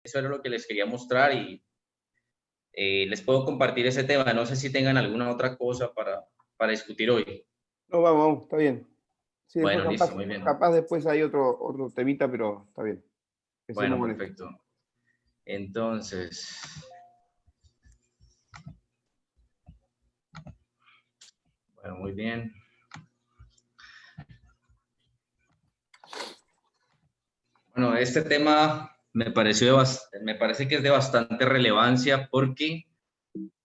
eso era lo que les quería mostrar y les puedo compartir ese tema. No sé si tengan alguna otra cosa para discutir hoy. No, vamos, vamos, está bien. Sí, después Bueno, listo, muy bien. capaz después hay otro temita, pero está bien. Empecemos Bueno, con esto. perfecto. Entonces, bueno, muy bien. Bueno, este tema me parece que es de bastante relevancia porque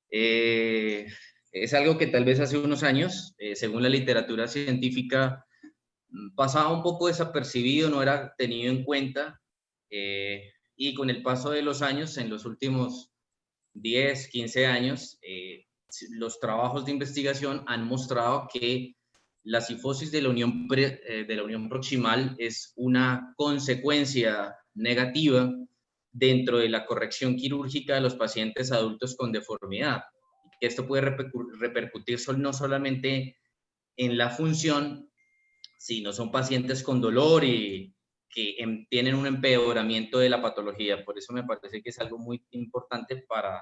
es algo que tal vez hace unos años, según la literatura científica, pasaba un poco desapercibido, no era tenido en cuenta, y con el paso de los años, en los últimos 10, 15 años, los trabajos de investigación han mostrado que la cifosis de la unión proximal es una consecuencia negativa dentro de la corrección quirúrgica de los pacientes adultos con deformidad. Esto puede repercutir no solamente en la función, sino son pacientes con dolor y que tienen un empeoramiento de la patología. Por eso me parece que es algo muy importante para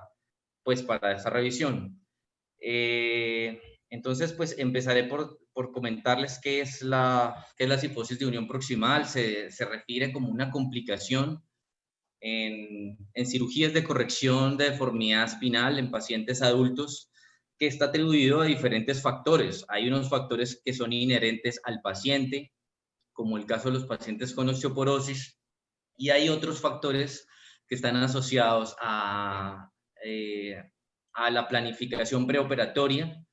esa revisión. Entonces, pues empezaré por comentarles qué es la cifosis de unión proximal. Se refiere como una complicación en cirugías de corrección de deformidad espinal en pacientes adultos que está atribuido a diferentes factores. Hay unos factores que son inherentes al paciente, como el caso de los pacientes con osteoporosis, y hay otros factores que están asociados a la planificación preoperatoria,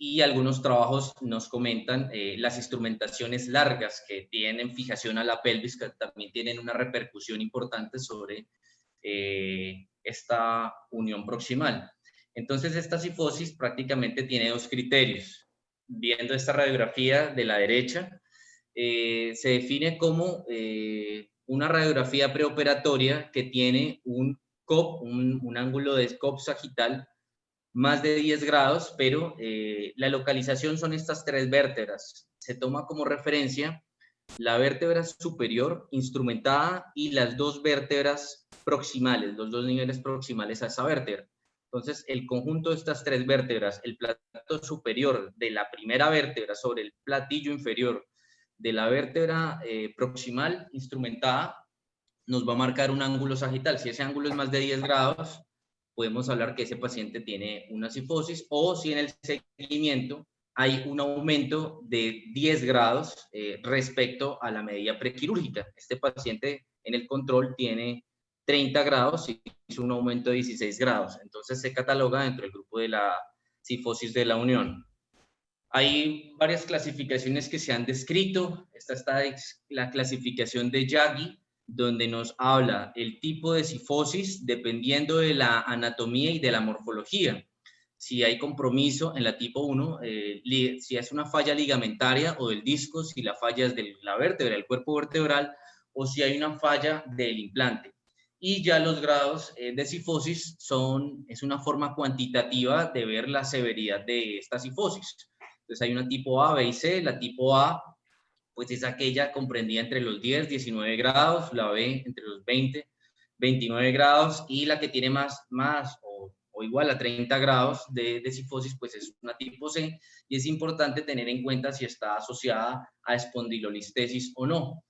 y algunos trabajos nos comentan las instrumentaciones largas que tienen fijación a la pelvis, que también tienen una repercusión importante sobre esta unión proximal. Entonces, esta cifosis prácticamente tiene dos criterios. Viendo esta radiografía de la derecha, se define como una radiografía preoperatoria que tiene un COP, un ángulo de COP sagital más de 10 grados, pero la localización son estas tres vértebras. Se toma como referencia la vértebra superior instrumentada y las dos vértebras proximales, los dos niveles proximales a esa vértebra. Entonces, el conjunto de estas tres vértebras, el plato superior de la primera vértebra sobre el platillo inferior de la vértebra proximal instrumentada, nos va a marcar un ángulo sagital. Si ese ángulo es más de 10 grados, podemos hablar que ese paciente tiene una cifosis, o si en el seguimiento hay un aumento de 10 grados respecto a la medida prequirúrgica. Este paciente en el control tiene 30 grados y hizo un aumento de 16 grados. Entonces se cataloga dentro del grupo de la cifosis de la unión. Hay varias clasificaciones que se han descrito. Esta está la clasificación de Yagi, donde nos habla el tipo de cifosis dependiendo de la anatomía y de la morfología. Si hay compromiso en la tipo 1, si es una falla ligamentaria o del disco, si la falla es de la vértebra, del cuerpo vertebral, o si hay una falla del implante. Y ya los grados de cifosis es una forma cuantitativa de ver la severidad de esta cifosis. Entonces hay una tipo A, B y C. La tipo A, pues es aquella comprendida entre los 10, 19 grados, la B entre los 20, 29 grados, y la que tiene más o igual a 30 grados de cifosis, pues es una tipo C, y es importante tener en cuenta si está asociada a espondilolistesis o no.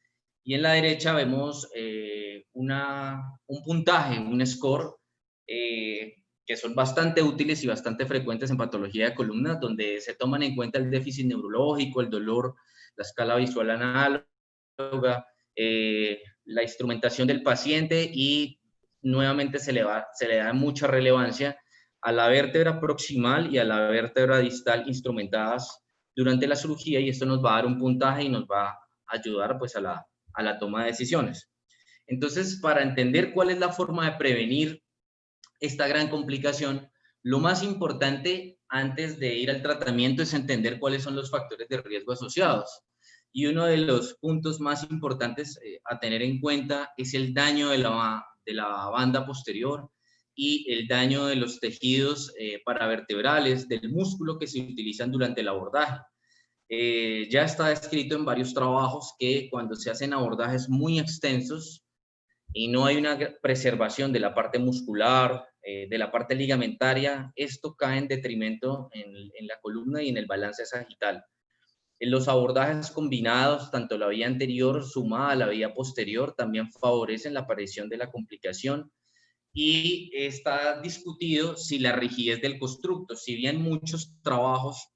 Y en la derecha vemos un puntaje, un score, que son bastante útiles y bastante frecuentes en patología de columna, donde se toman en cuenta el déficit neurológico, el dolor, la escala visual análoga, la instrumentación del paciente, y nuevamente se le da mucha relevancia a la vértebra proximal y a la vértebra distal instrumentadas durante la cirugía, y esto nos va a dar un puntaje y nos va a ayudar pues a la toma de decisiones. Entonces, para entender cuál es la forma de prevenir esta gran complicación, lo más importante antes de ir al tratamiento es entender cuáles son los factores de riesgo asociados. Y uno de los puntos más importantes a tener en cuenta es el daño de la banda posterior y el daño de los tejidos paravertebrales, del músculo que se utilizan durante el abordaje. Ya está descrito en varios trabajos que cuando se hacen abordajes muy extensos, y no hay una preservación de la parte muscular, de la parte ligamentaria, esto cae en detrimento en la columna y en el balance sagital. En los abordajes combinados, tanto la vía anterior sumada a la vía posterior, también favorecen la aparición de la complicación, y está discutido si la rigidez del constructo, si bien muchos trabajos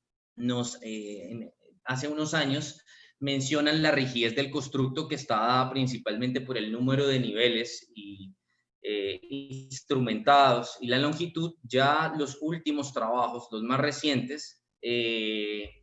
hace unos años mencionan la rigidez del constructo, que está dada principalmente por el número de niveles instrumentados y la longitud. Ya los últimos trabajos, los más recientes,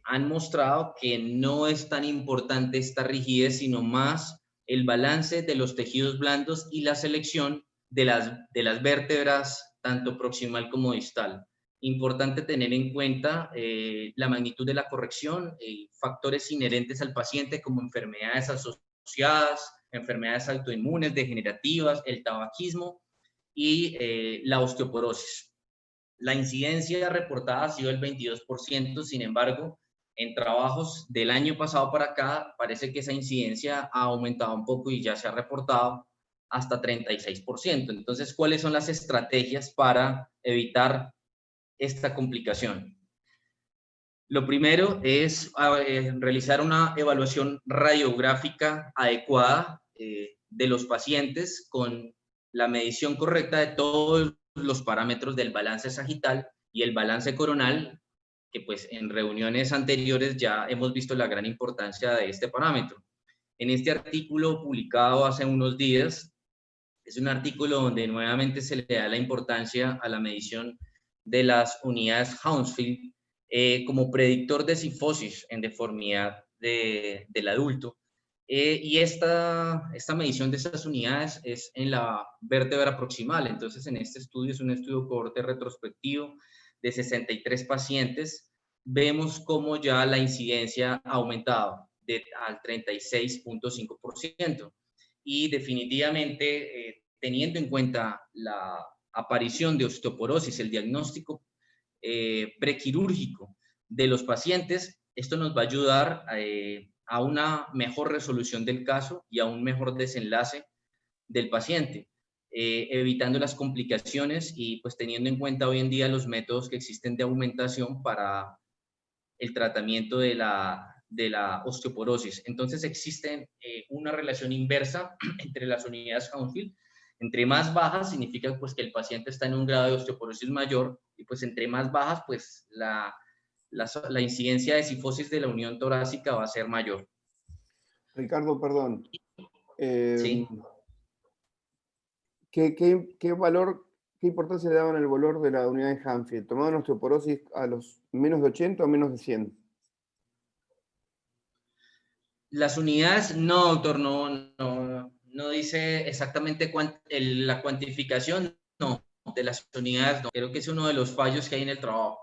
han mostrado que no es tan importante esta rigidez, sino más el balance de los tejidos blandos y la selección de las vértebras, tanto proximal como distal. Importante tener en cuenta la magnitud de la corrección, factores inherentes al paciente como enfermedades asociadas, enfermedades autoinmunes, degenerativas, el tabaquismo y la osteoporosis. La incidencia reportada ha sido el 22%, sin embargo, en trabajos del año pasado para acá, parece que esa incidencia ha aumentado un poco y ya se ha reportado hasta 36%. Entonces, ¿cuáles son las estrategias para evitar esta complicación? Lo primero es realizar una evaluación radiográfica adecuada de los pacientes con la medición correcta de todos los parámetros del balance sagital y el balance coronal, que pues en reuniones anteriores ya hemos visto la gran importancia de este parámetro. En este artículo publicado hace unos días, es un artículo donde nuevamente se le da la importancia a la medición de las unidades Hounsfield como predictor de cifosis en deformidad del adulto. Y esta medición de estas unidades es en la vértebra proximal. Entonces, en este estudio, es un estudio cohorte retrospectivo de 63 pacientes, vemos cómo ya la incidencia ha aumentado al 36.5%. Y definitivamente, teniendo en cuenta la aparición de osteoporosis, el diagnóstico prequirúrgico de los pacientes, esto nos va a ayudar a una mejor resolución del caso y a un mejor desenlace del paciente, evitando las complicaciones y pues teniendo en cuenta hoy en día los métodos que existen de aumentación para el tratamiento de la osteoporosis. Entonces existe una relación inversa entre las unidades Hounsfield. Entre más bajas significa pues que el paciente está en un grado de osteoporosis mayor, y pues entre más bajas pues la incidencia de cifosis de la unión torácica va a ser mayor. Ricardo, perdón. Sí. ¿Qué valor, qué importancia le daban el valor de la unidad de Hounsfield? ¿Tomaban osteoporosis a los menos de 80 o menos de 100? Las unidades, no, doctor, no dice exactamente la cuantificación, no, de las unidades, no. Creo que es uno de los fallos que hay en el trabajo.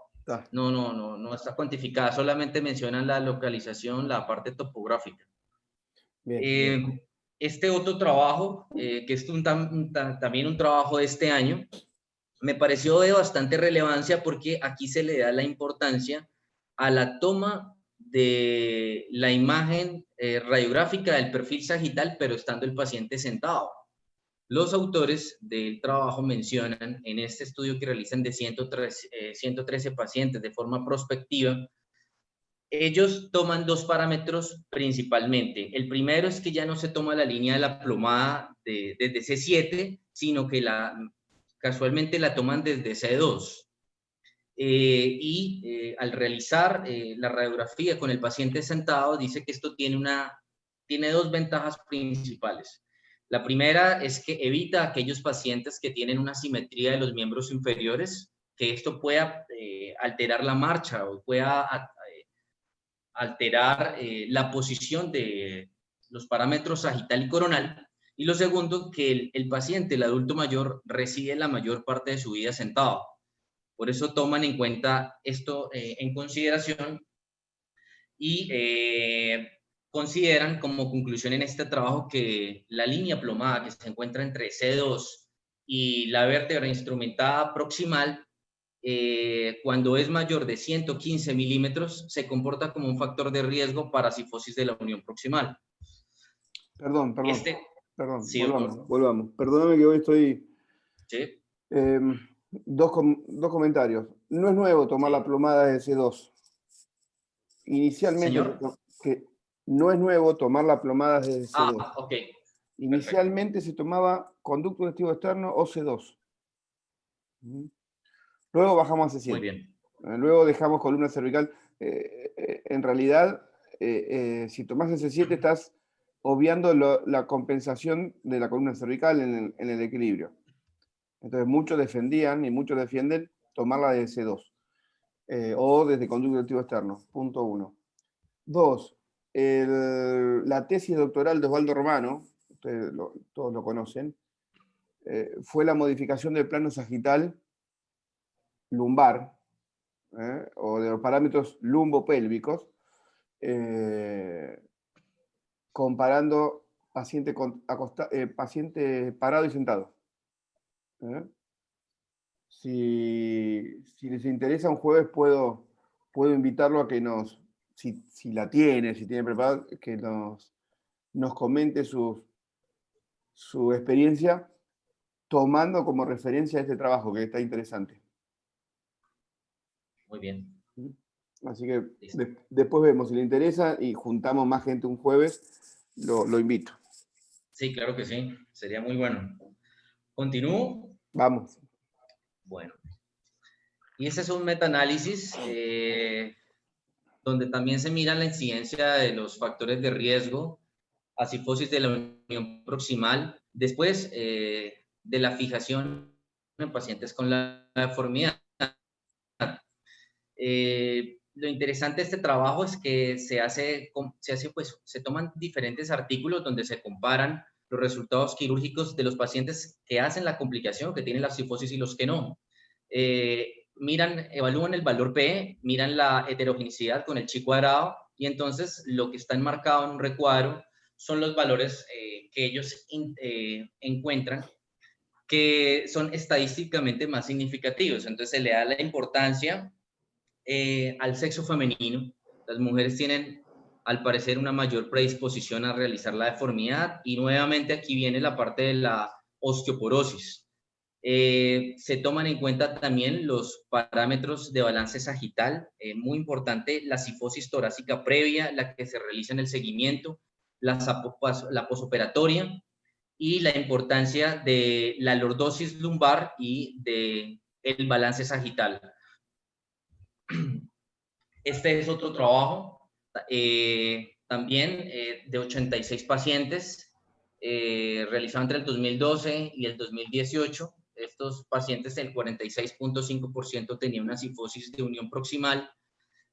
No está cuantificada, solamente mencionan la localización, la parte topográfica. Bien. Este otro trabajo, que es también un trabajo de este año, me pareció de bastante relevancia porque aquí se le da la importancia a la toma de la imagen radiográfica del perfil sagital, pero estando el paciente sentado. Los autores del trabajo mencionan en este estudio que realizan de 113 pacientes de forma prospectiva, ellos toman dos parámetros principalmente. El primero es que ya no se toma la línea de la plomada desde C7, sino que casualmente la toman desde C2. Al realizar la radiografía con el paciente sentado, dice que esto tiene dos ventajas principales. La primera es que evita a aquellos pacientes que tienen una simetría de los miembros inferiores, que esto pueda alterar la marcha o pueda alterar la posición de los parámetros sagital y coronal. Y lo segundo, que el paciente, el adulto mayor, reside la mayor parte de su vida sentado. Por eso toman en cuenta esto en consideración y consideran como conclusión en este trabajo que la línea plomada que se encuentra entre C2 y la vértebra instrumentada proximal, cuando es mayor de 115 milímetros, se comporta como un factor de riesgo para cifosis de la unión proximal. Perdón. Perdón, Sí, doctor. volvamos. Perdóname que hoy estoy... Sí, dos comentarios. No es nuevo tomar la sí. plomada de C2. Inicialmente, Señor. no es nuevo tomar la plomada de C2. Ok, perfecto. Inicialmente se tomaba conducto testigo externo o C2. Luego bajamos a Muy C7. bien. Luego dejamos columna cervical. En realidad, si tomas el C7 estás obviando la compensación de la columna cervical en el equilibrio. Entonces muchos defendían y muchos defienden tomarla de C2 o desde conducto testigo externo, punto 1. 2. La tesis doctoral de Osvaldo Romano, ustedes todos lo conocen, fue la modificación del plano sagital lumbar, o de los parámetros lumbopélvicos, comparando paciente parado y sentado. Si les interesa, un jueves puedo invitarlo a que si la tiene, si tiene preparado, que nos comente su experiencia tomando como referencia este trabajo, que está interesante. Muy bien. Así que Listo. después vemos si le interesa y juntamos más gente un jueves, lo invito. Sí, claro que sí. Sería muy bueno. ¿Continúo? Vamos. Bueno. Y ese es un metaanálisis donde también se mira la incidencia de los factores de riesgo a cifosis de la unión proximal después de la fijación en pacientes con la deformidad. Lo interesante de este trabajo es que se toman diferentes artículos donde se comparan los resultados quirúrgicos de los pacientes que hacen la complicación, que tienen la cifosis y los que no. Evalúan el valor P, miran la heterogeneidad con el chi cuadrado y entonces lo que está enmarcado en un recuadro son los valores que ellos encuentran que son estadísticamente más significativos. Entonces se le da la importancia al sexo femenino. Las mujeres tienen, al parecer, una mayor predisposición a realizar la deformidad y nuevamente aquí viene la parte de la osteoporosis. Se toman en cuenta también los parámetros de balance sagital, muy importante, la cifosis torácica previa, la que se realiza en el seguimiento, la posoperatoria y la importancia de la lordosis lumbar y de el balance sagital. Este es otro trabajo, también de 86 pacientes, realizado entre el 2012 y el 2018. Estos pacientes, el 46.5% tenían una cifosis de unión proximal.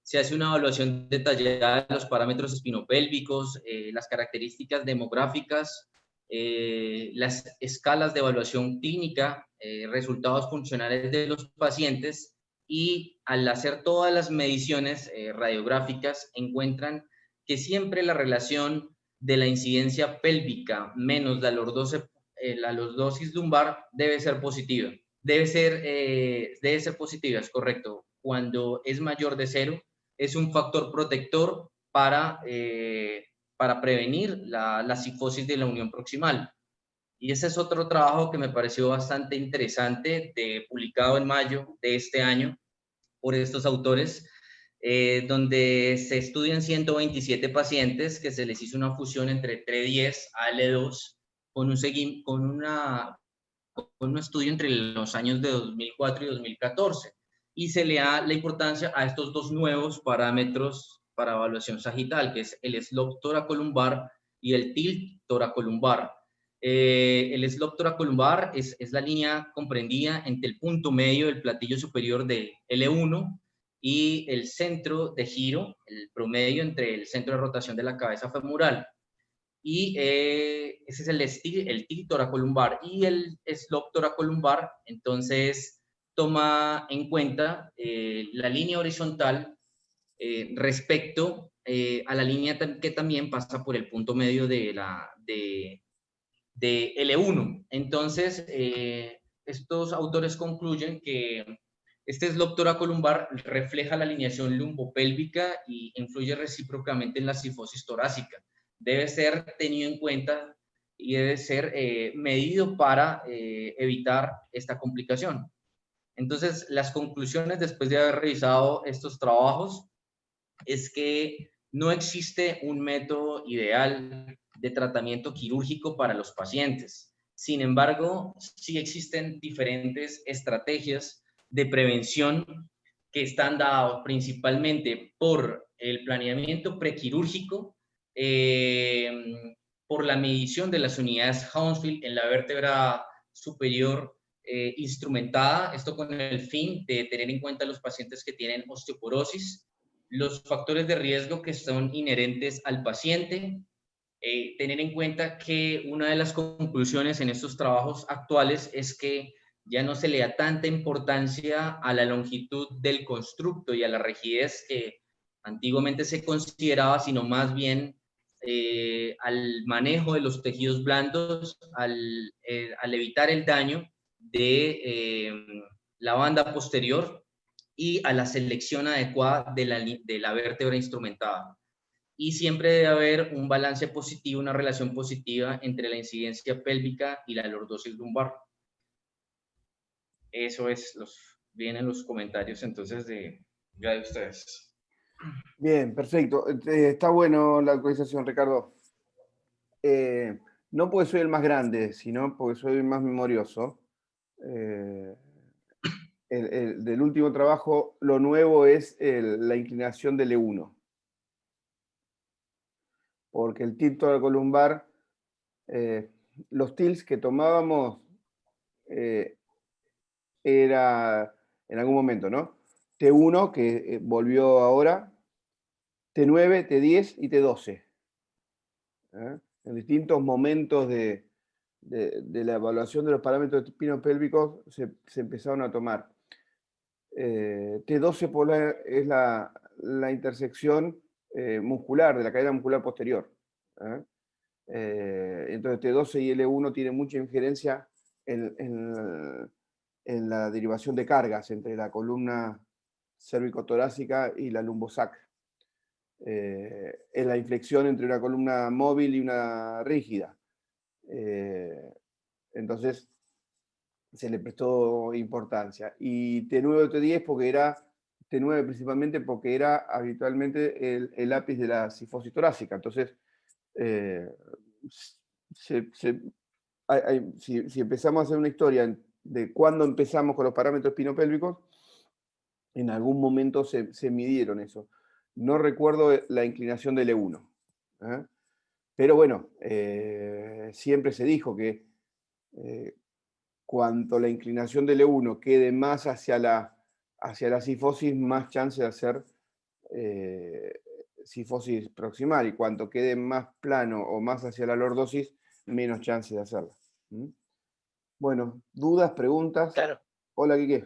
Se hace una evaluación detallada de los parámetros espinopélvicos, las características demográficas, las escalas de evaluación clínica, resultados funcionales de los pacientes y al hacer todas las mediciones radiográficas encuentran que siempre la relación de la incidencia pélvica menos la lordosis lumbar debe ser positiva. Debe ser positiva, es correcto. Cuando es mayor de 0, es un factor protector para prevenir la cifosis de la unión proximal. Y ese es otro trabajo que me pareció bastante interesante, publicado en mayo de este año por estos autores, donde se estudian 127 pacientes que se les hizo una fusión entre TRE10, AL2, con un estudio entre los años de 2004 y 2014. Y se le da la importancia a estos dos nuevos parámetros para evaluación sagital, que es el slope toracolumbar y el tilt toracolumbar. El slope toracolumbar es la línea comprendida entre el punto medio del platillo superior de L1 y el centro de giro, el promedio entre el centro de rotación de la cabeza femoral. Y ese es el tilt toracolumbar y el slope toracolumbar. Entonces toma en cuenta la línea horizontal respecto a la línea que también pasa por el punto medio de L1. Entonces estos autores concluyen que este slope toracolumbar refleja la alineación lumbopélvica y influye recíprocamente en la cifosis torácica. Debe ser tenido en cuenta y debe ser medido para evitar esta complicación. Entonces, las conclusiones después de haber revisado estos trabajos es que no existe un método ideal de tratamiento quirúrgico para los pacientes. Sin embargo, sí existen diferentes estrategias de prevención que están dadas principalmente por el planeamiento prequirúrgico, por la medición de las unidades Hounsfield en la vértebra superior instrumentada, esto con el fin de tener en cuenta los pacientes que tienen osteoporosis, los factores de riesgo que son inherentes al paciente, tener en cuenta que una de las conclusiones en estos trabajos actuales es que ya no se le da tanta importancia a la longitud del constructo y a la rigidez que antiguamente se consideraba, sino más bien al manejo de los tejidos blandos, al evitar el daño de la banda posterior y a la selección adecuada de la vértebra instrumentada. Y siempre debe haber un balance positivo, una relación positiva entre la incidencia pélvica y la lordosis lumbar. Eso es, vienen los comentarios entonces de ustedes. Bien, perfecto. Está bueno la actualización, Ricardo. No porque soy el más grande, sino porque soy el más memorioso. Del último trabajo, lo nuevo es la inclinación del E1. Porque el tilt columbar, los tilts que tomábamos era en algún momento, ¿no? T1, que volvió ahora, T9, T10 y T12. En distintos momentos de la evaluación de los parámetros espinopélvicos se empezaron a tomar. T12 es la intersección muscular, de la cadena muscular posterior. Entonces T12 y L1 tienen mucha injerencia en la derivación de cargas entre la columna cérvico-torácica y la lumbosacra. En la inflexión entre una columna móvil y una rígida. Entonces se le prestó importancia. Y T9 o T10 porque era T9 principalmente porque era habitualmente el lápiz de la cifosis torácica. Entonces, si empezamos a hacer una historia de cuándo empezamos con los parámetros espinopélvicos, en algún momento se midieron eso. No recuerdo la inclinación del E1. Pero bueno, siempre se dijo que cuanto la inclinación del E1 quede más hacia la cifosis, más chance de hacer cifosis proximal. Y cuanto quede más plano o más hacia la lordosis, menos chance de hacerla. Bueno, ¿dudas, preguntas? Claro. Hola, Quique.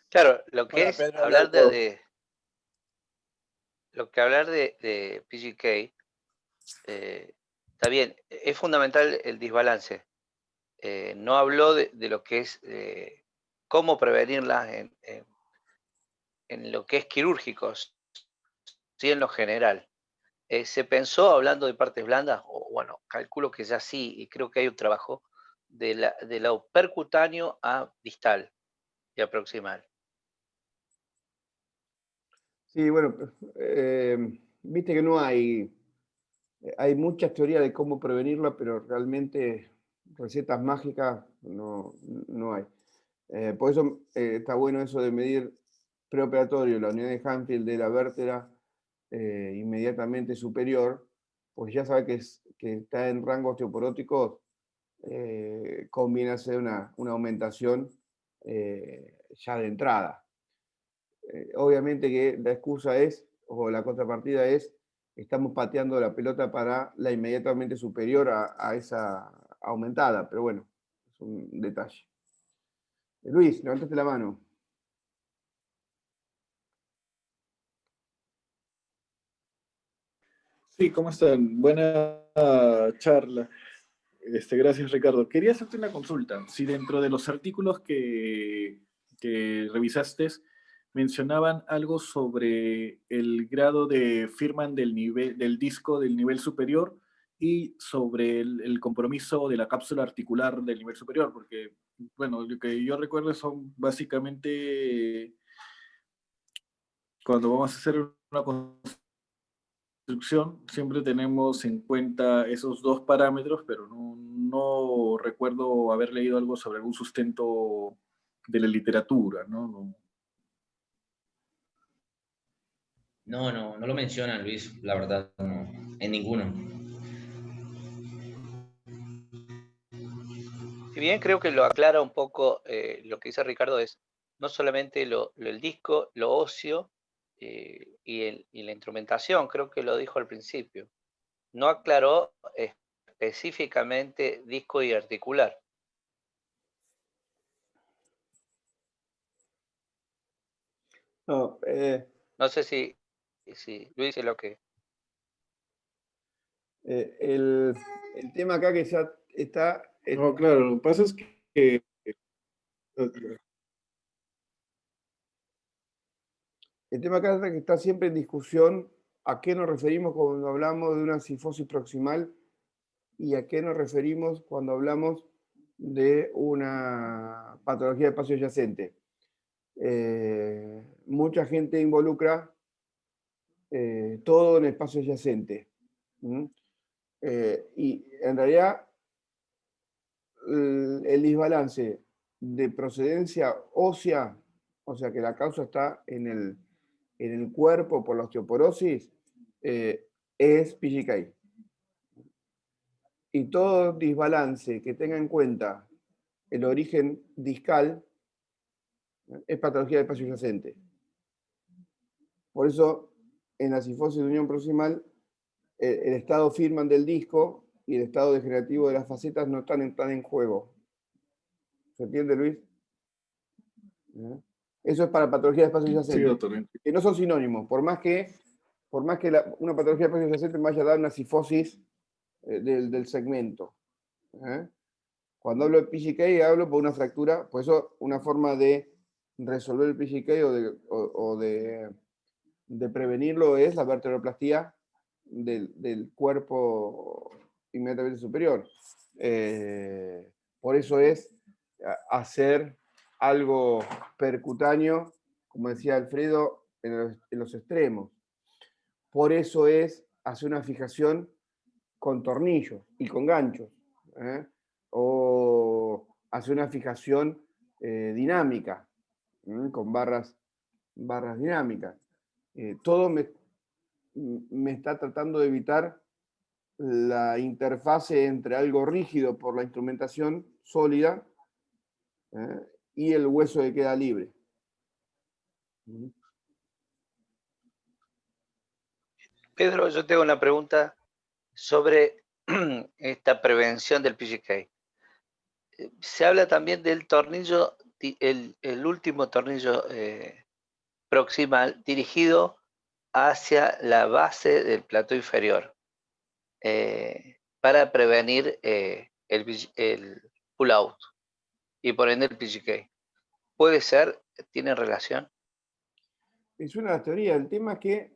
Claro, lo que Hola, es Pedro, hablar Leuco. hablar de PGK, está bien, es fundamental el desbalance. No habló de lo que es cómo prevenirlas en lo que es quirúrgicos, sí, en lo general. ¿Se pensó, hablando de partes blandas, o bueno, calculo que ya sí, y creo que hay un trabajo de lo percutáneo a distal y a proximal? Sí, bueno, viste que no hay muchas teorías de cómo prevenirla, pero realmente recetas mágicas no hay. Por eso está bueno eso de medir preoperatorio la unidad de Hanfield de la vértebra inmediatamente superior, pues ya sabe que está en rango osteoporótico, conviene hacer una aumentación ya de entrada. Obviamente que la excusa es, o la contrapartida es, estamos pateando la pelota para la inmediatamente superior a esa aumentada, pero bueno, es un detalle. Luis, levantaste la mano. Sí, ¿cómo están? Buena charla. Gracias, Ricardo. Quería hacerte una consulta. Si dentro de los artículos que revisaste mencionaban algo sobre el grado de Firman del disco del nivel superior y sobre el compromiso de la cápsula articular del nivel superior, porque, bueno, lo que yo recuerdo son básicamente cuando vamos a hacer una construcción, siempre tenemos en cuenta esos dos parámetros, pero no recuerdo haber leído algo sobre algún sustento de la literatura, ¿no? No lo mencionan, Luis, la verdad, no, en ninguno. Si bien creo que lo aclara un poco, lo que dice Ricardo es no solamente el disco, lo óseo y la instrumentación, creo que lo dijo al principio. No aclaró específicamente disco y articular. No, No sé si Luis es lo que... el tema acá que ya está, No, claro, lo que pasa es que el tema acá es que está siempre en discusión a qué nos referimos cuando hablamos de una cifosis proximal y a qué nos referimos cuando hablamos de una patología de espacio adyacente. Mucha gente involucra todo en espacio adyacente. Y en realidad el desbalance de procedencia ósea, o sea que la causa está en el cuerpo por la osteoporosis, es PGK. Y todo desbalance que tenga en cuenta el origen discal es patología del espacio adyacente. Por eso, en la cifosis de unión proximal, el estado Firman del disco y el estado degenerativo de las facetas no están en juego. ¿Se entiende, Luis? Eso es para patología de espacio sí, adyacente, doctor. que no son sinónimos, por más que una patología de espacio adyacente me vaya a dar una cifosis del segmento. Cuando hablo de PGK hablo por una fractura, por eso una forma de resolver el PGK o de prevenirlo es la vertebroplastía del cuerpo inmediatamente superior. Por eso es hacer algo percutáneo, como decía Alfredo, en los extremos. Por eso es hacer una fijación con tornillos y con ganchos. O hacer una fijación dinámica, con barras dinámicas. Todo me está tratando de evitar la interfase entre algo rígido por la instrumentación sólida y el hueso que queda libre. Pedro, yo tengo una pregunta sobre esta prevención del PGK. Se habla también del tornillo, el último tornillo proximal dirigido hacia la base del plato inferior para prevenir el pull-out y por ende el PGK. ¿Puede ser? ¿Tiene relación? Es una de las teorías. El tema es que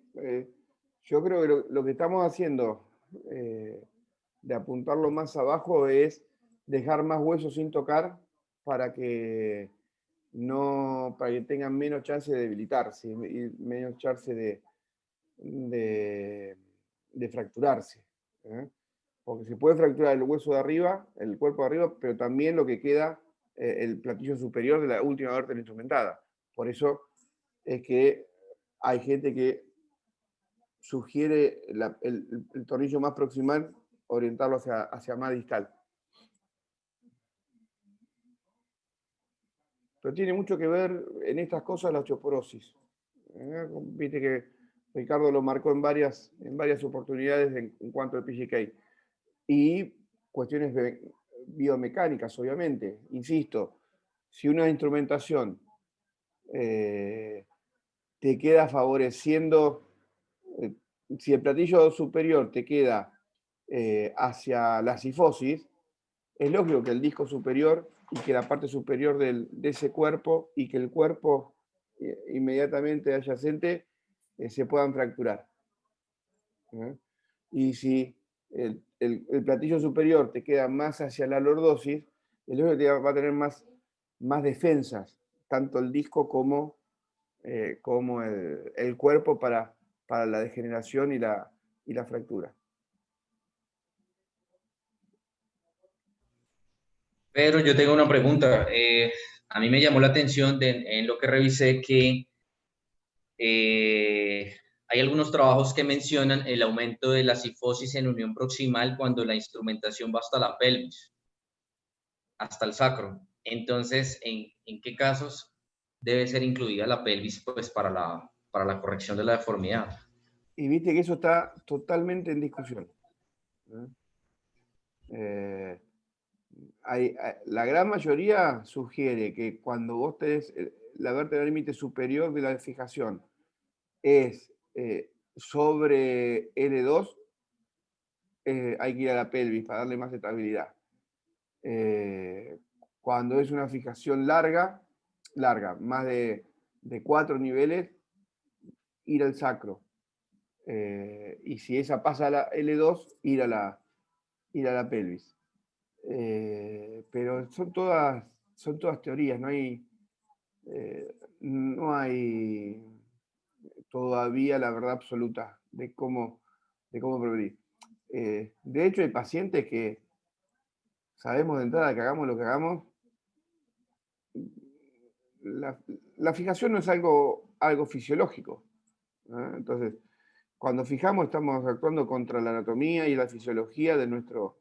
yo creo que lo que estamos haciendo de apuntarlo más abajo es dejar más huesos sin tocar para que tengan menos chance de debilitarse y menos chance de fracturarse. Porque se puede fracturar el hueso de arriba, el cuerpo de arriba, pero también lo que queda, el platillo superior de la última vértebra instrumentada. Por eso es que hay gente que sugiere el tornillo más proximal, orientarlo hacia más distal. Pero tiene mucho que ver en estas cosas la osteoporosis. Viste que Ricardo lo marcó en varias oportunidades en cuanto al PGK. Y cuestiones biomecánicas, obviamente. Insisto, si una instrumentación te queda favoreciendo, si el platillo superior te queda hacia la cifosis, es lógico que el disco superior y que la parte superior de ese cuerpo y que el cuerpo inmediatamente adyacente se puedan fracturar. Y si el platillo superior te queda más hacia la lordosis, el otro va a tener más defensas, tanto el disco como el cuerpo para la degeneración y la fractura. Pero yo tengo una pregunta. A mí me llamó la atención en lo que revisé que hay algunos trabajos que mencionan el aumento de la cifosis en unión proximal cuando la instrumentación va hasta la pelvis, hasta el sacro. Entonces, ¿en qué casos debe ser incluida la pelvis pues, para la corrección de la deformidad? Y viste que eso está totalmente en discusión. La gran mayoría sugiere que cuando vos tenés la vértebra límite superior de la fijación es sobre L2, hay que ir a la pelvis para darle más estabilidad. Cuando es una fijación larga, más de 4 niveles, ir al sacro. Y si esa pasa a la L2, ir a la pelvis. Pero son todas teorías, no hay todavía la verdad absoluta de cómo prevenir. De hecho, hay pacientes que sabemos de entrada que hagamos lo que hagamos, la fijación no es algo fisiológico, ¿no? Entonces, cuando fijamos estamos actuando contra la anatomía y la fisiología de nuestro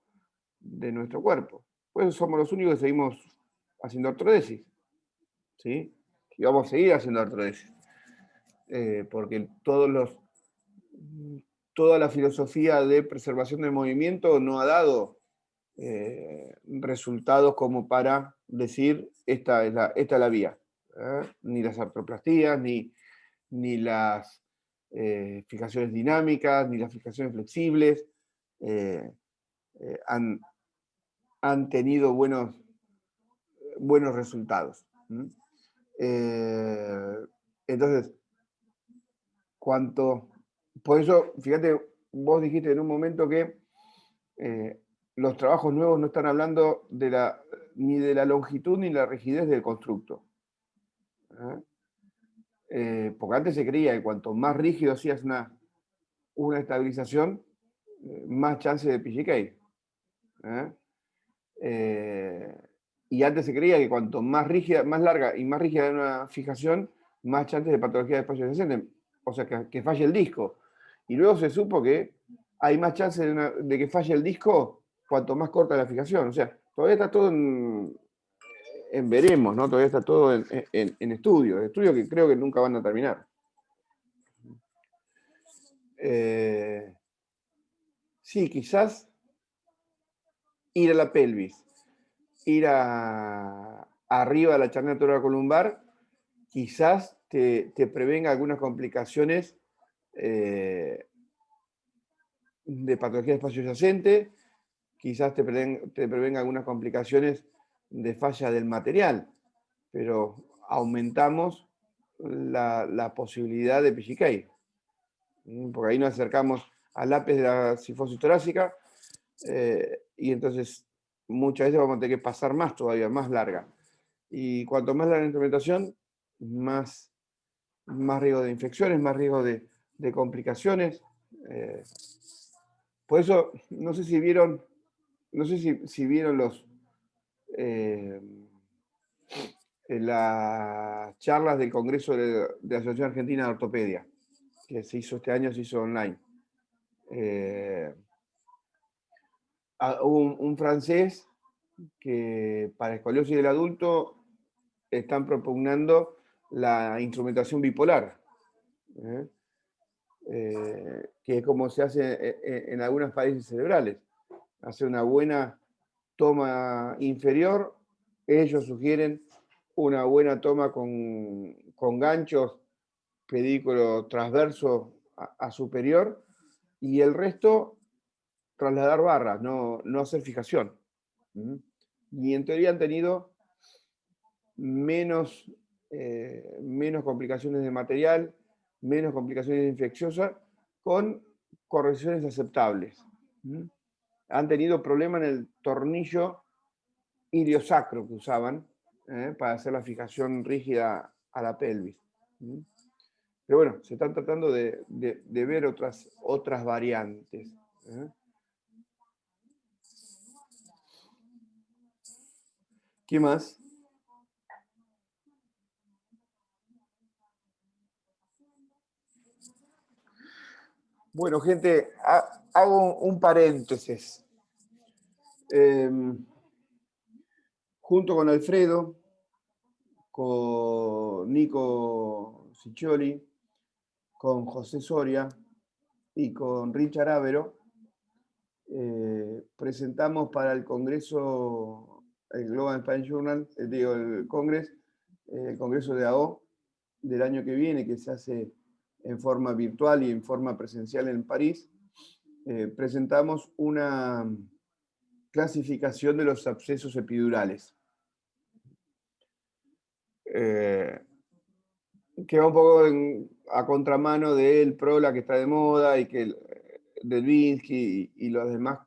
cuerpo. Por eso somos los únicos que seguimos haciendo ortodesis, ¿sí? Y vamos a seguir haciendo ortodesis. Porque toda la filosofía de preservación del movimiento no ha dado resultados como para decir esta es la vía. Ni las artroplastías, ni las fijaciones dinámicas, ni las fijaciones flexibles han tenido buenos resultados. Entonces, por eso, fíjate, vos dijiste en un momento que los trabajos nuevos no están hablando ni de la longitud ni la rigidez del constructo. Porque antes se creía que cuanto más rígido hacías una estabilización, más chance de PGK. Y antes se creía que cuanto más larga y más rígida era una fijación, más chances de patología de espacio adyacente, o sea, que falle el disco. Y luego se supo que hay más chances de que falle el disco cuanto más corta la fijación. O sea, todavía está todo en veremos, ¿no? Todavía está todo en estudios que creo que nunca van a terminar. Sí, quizás ir a la pelvis, ir arriba de la charnia columbar, quizás te prevenga algunas complicaciones de patología de espacio adyacente, quizás te prevenga algunas complicaciones de falla del material, pero aumentamos la posibilidad de PGK, porque ahí nos acercamos al ápice de la cifosis torácica y entonces muchas veces vamos a tener que pasar todavía más larga. Y cuanto más larga la instrumentación, más riesgo de infecciones, más riesgo de complicaciones. Por eso, no sé si vieron las charlas del Congreso de la Asociación Argentina de Ortopedia, que se hizo este año, se hizo online. Hubo un francés que para escoliosis del adulto están propugnando la instrumentación bipolar, que es como se hace en algunas paredes cerebrales. Hace una buena toma inferior, ellos sugieren una buena toma con ganchos, pedículo transverso a superior, y el resto trasladar barras, no hacer fijación. Y en teoría han tenido menos complicaciones de material, menos complicaciones infecciosas, con correcciones aceptables. han tenido problemas en el tornillo iliosacro que usaban para hacer la fijación rígida a la pelvis. Pero bueno, se están tratando de ver otras variantes. ¿Qué más? Bueno, gente, hago un paréntesis. Junto con Alfredo, con Nico Ciccioli, con José Soria y con Richard Avero, presentamos para el Congreso, el Global Spanish Journal, el Congreso de AO del año que viene, que se hace en forma virtual y en forma presencial en París. Presentamos una clasificación de los abscesos epidurales. Que va un poco a contramano del PROLA que está de moda y que del Binsky y las demás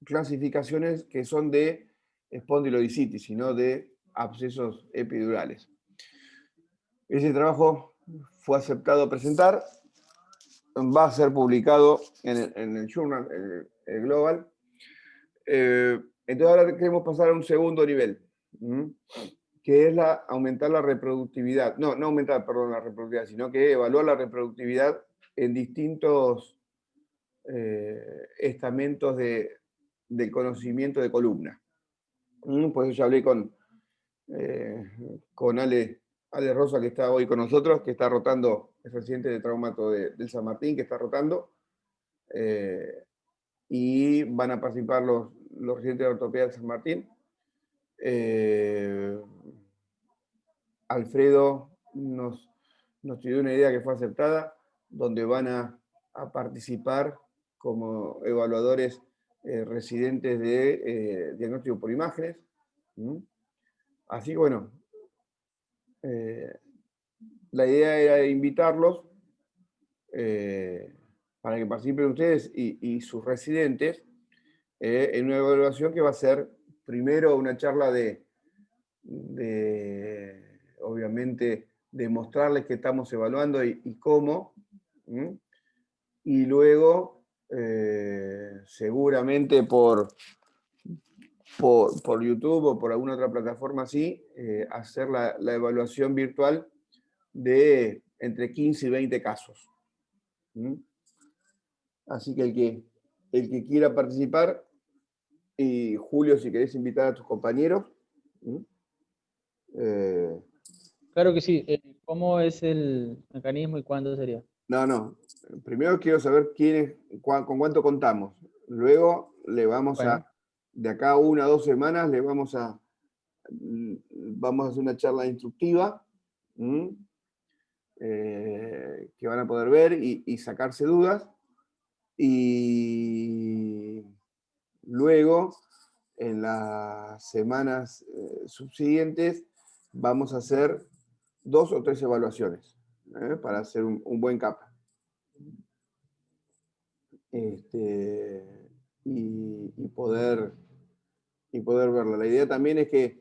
clasificaciones que son de espondilodicitis, sino de abscesos epidurales. Ese trabajo fue aceptado a presentar, va a ser publicado en el journal, el Global. Entonces ahora queremos pasar a un segundo nivel, que es aumentar la reproductividad. No aumentar, perdón, la reproductividad, sino que evaluar la reproductividad en distintos estamentos del conocimiento de columna. Por eso ya hablé con Ale Rosa, que está hoy con nosotros, que está rotando, es residente de traumato del San Martín, que está rotando, y van a participar los residentes de ortopedia del San Martín. Alfredo nos dio una idea que fue aceptada, donde van a participar como evaluadores residentes de diagnóstico por imágenes. Así que bueno, la idea era invitarlos para que participen ustedes y sus residentes en una evaluación que va a ser primero una charla de obviamente, demostrarles que estamos evaluando y cómo, y luego, seguramente por YouTube o por alguna otra plataforma así, hacer la evaluación virtual de entre 15 y 20 casos. Así que el que quiera participar, y Julio, si querés invitar a tus compañeros. Claro que sí. ¿Cómo es el mecanismo y cuándo sería? No. Primero quiero saber con cuánto contamos. Luego le vamos de acá a 1 o 2 semanas, vamos a hacer una charla instructiva que van a poder ver y sacarse dudas. Y luego, en las semanas subsiguientes, vamos a hacer 2 o 3 evaluaciones para hacer un buen capa. Y poder verla. La idea también es que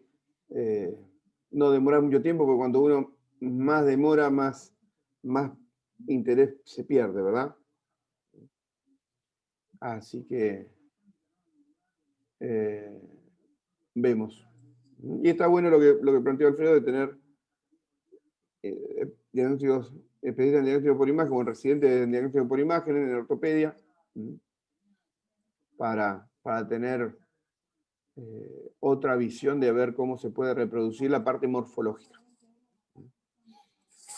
no demorar mucho tiempo, porque cuando uno más demora, más interés se pierde, ¿verdad? Así que vemos. Y está bueno lo que planteó Alfredo de tener diagnósticos, especialistas en diagnóstico por imagen, o residentes en diagnóstico por imagen en ortopedia, para tener otra visión de ver cómo se puede reproducir la parte morfológica.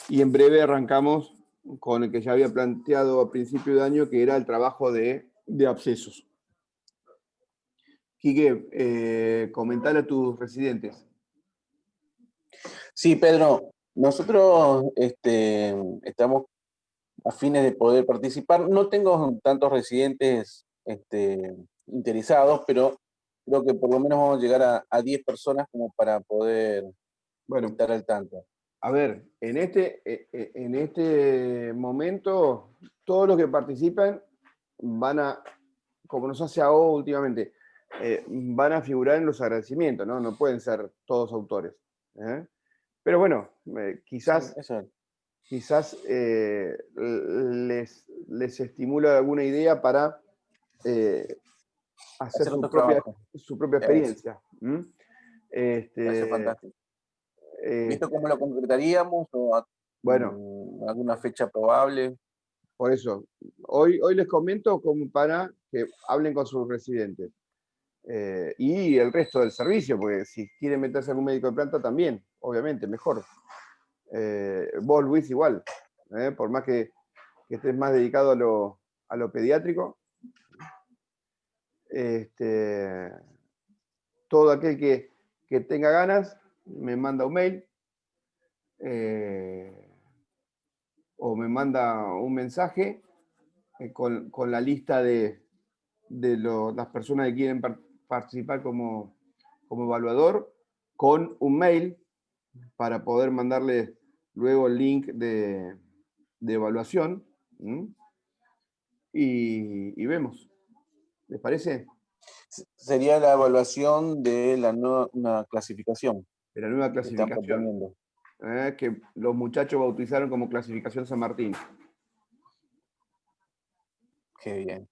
Y en breve arrancamos con el que ya había planteado a principio de año, que era el trabajo de abscesos. Quique, comentar a tus residentes. Sí, Pedro, nosotros estamos a fines de poder participar. No tengo tantos residentes interesados, pero creo que por lo menos vamos a llegar a 10 personas como para poder estar al tanto. A ver, en este momento, todos los que participan van a como nos hace AO últimamente, van a figurar en los agradecimientos, ¿no? No pueden ser todos autores. Pero bueno, quizás les estimula alguna idea para hacer su propia experiencia. Parece fantástico. ¿Visto cómo lo concretaríamos? ¿O bueno, alguna fecha probable? Por eso, hoy les comento como para que hablen con sus residentes. Y el resto del servicio, porque si quieren meterse algún médico de planta también, obviamente, mejor. Vos, Luis, igual. Por más que estés más dedicado a lo pediátrico. Todo aquel que tenga ganas me manda un mail o me manda un mensaje con la lista de las personas que quieren participar como evaluador, con un mail para poder mandarle luego el link de evaluación. Y vemos. ¿Les parece? Sería la evaluación de la nueva clasificación. De la nueva clasificación. Que los muchachos bautizaron como clasificación San Martín. Qué bien.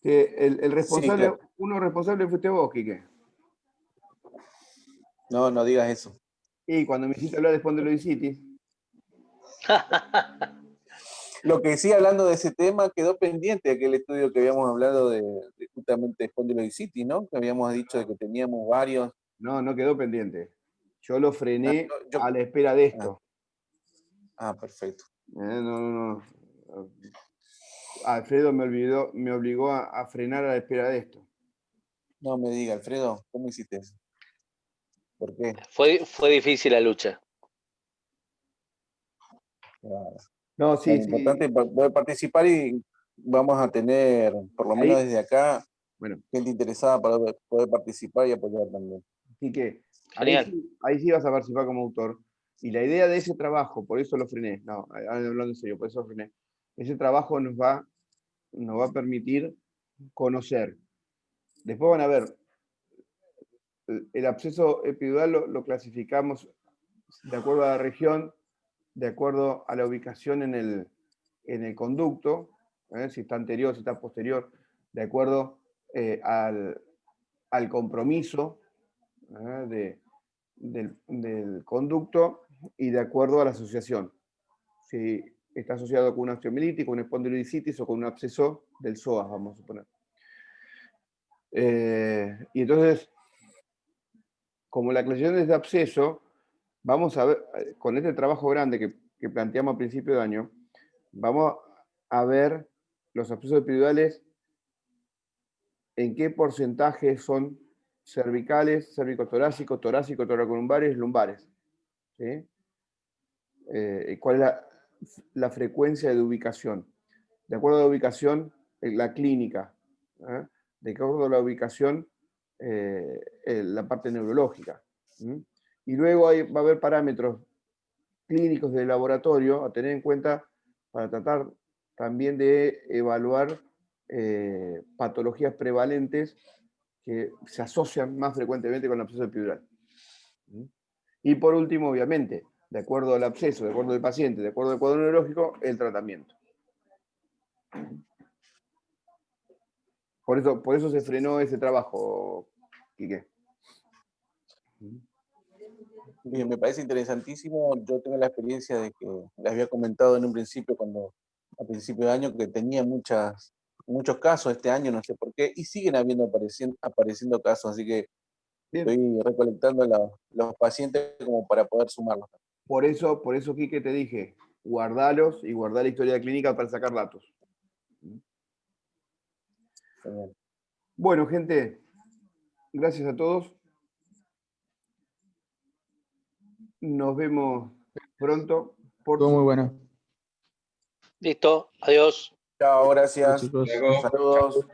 El responsable, sí, claro. Uno responsable fuiste vos, Quique. No digas eso. Y cuando me hiciste hablar de espondilodicitis. Lo que sí, hablando de ese tema, quedó pendiente aquel estudio que habíamos hablado de justamente espondilodicitis, ¿no? Que habíamos dicho de que teníamos varios. No quedó pendiente. Yo lo frené a la espera de esto. Perfecto. No. Alfredo me obligó a frenar a la espera de esto. No me diga, Alfredo, ¿cómo hiciste eso? ¿Por qué? Fue difícil la lucha. Claro. No, sí. Lo importante es poder participar y vamos a tener, por lo menos desde acá, gente interesada para poder participar y apoyar también. Así que ahí sí vas a participar como autor. Y la idea de ese trabajo, por eso lo frené, hablando en serio, por eso lo frené. Ese trabajo nos va a permitir conocer. Después van a ver, el absceso epidural lo clasificamos de acuerdo a la región, de acuerdo a la ubicación en el conducto, si está anterior, si está posterior, de acuerdo al compromiso del conducto y de acuerdo a la asociación. Si está asociado con una osteomielitis, con una espondilodicitis o con un absceso del psoas, vamos a suponer. Y entonces, como la clasificación es de absceso, vamos a ver, con este trabajo grande que planteamos a principio de año, vamos a ver los abscesos epidurales, en qué porcentaje son cervicales, cervicotorácicos, torácicos, toracolumbares, lumbares. ¿Sí? ¿Cuál es la frecuencia de ubicación? De acuerdo a la ubicación, la clínica. De acuerdo a la ubicación, la parte neurológica. Y luego va a haber parámetros clínicos de laboratorio a tener en cuenta para tratar también de evaluar patologías prevalentes que se asocian más frecuentemente con el absceso epidural. Y por último, obviamente, de acuerdo al absceso, de acuerdo al paciente, de acuerdo al cuadro neurológico, el tratamiento. Por eso se frenó ese trabajo, Quique. Bien, me parece interesantísimo. Yo tengo la experiencia de que les había comentado en un principio, a principio de año, que tenía muchos casos este año, no sé por qué, y siguen apareciendo casos, así que estoy recolectando los pacientes como para poder sumarlos. Por eso, Quique, te dije, guardalos y guardar la historia clínica para sacar datos. Genial. Bueno, gente, gracias a todos. Nos vemos pronto. Todo muy bueno. Listo, adiós. Chao, gracias. Chicos. Saludos.